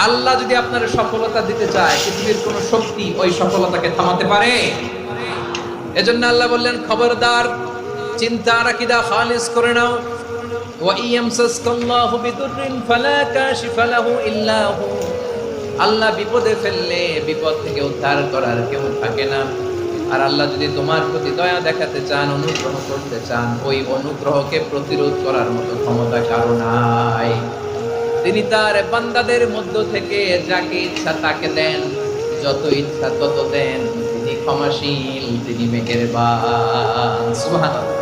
আল্লাহ যদি আপনার সফলতা দিতে চায়, পৃথিবীর কোন শক্তি ওই সফলতাকে থামাতে পারে? এজন্য আল্লাহ বললেন, খবরদার, চিন্তা আর আকীদা খালিস করে নাও। ওয়া ইয়ামসাসকাল্লাহু বিদুররিন ফালা কাশিফা লাহু ইল্লা হু। আল্লাহ বিপদে ফেললে বিপদ থেকে উদ্ধার করার কেউ থাকে না। আর আল্লাহ যদি তোমার প্রতি দয়া দেখাতে চান, অনুগ্রহ করতে চান, ওই অনুগ্রহকে প্রতিরোধ করার মতো ক্ষমতা কারো নাই। তিনি তার বান্দাদের মধ্য থেকে যাকে ইচ্ছা তাকে দেন, যত ইচ্ছা তত দেন। তিনি ক্ষমাশীল, তিনি মেহেরবান। সুবহানাল্লাহ।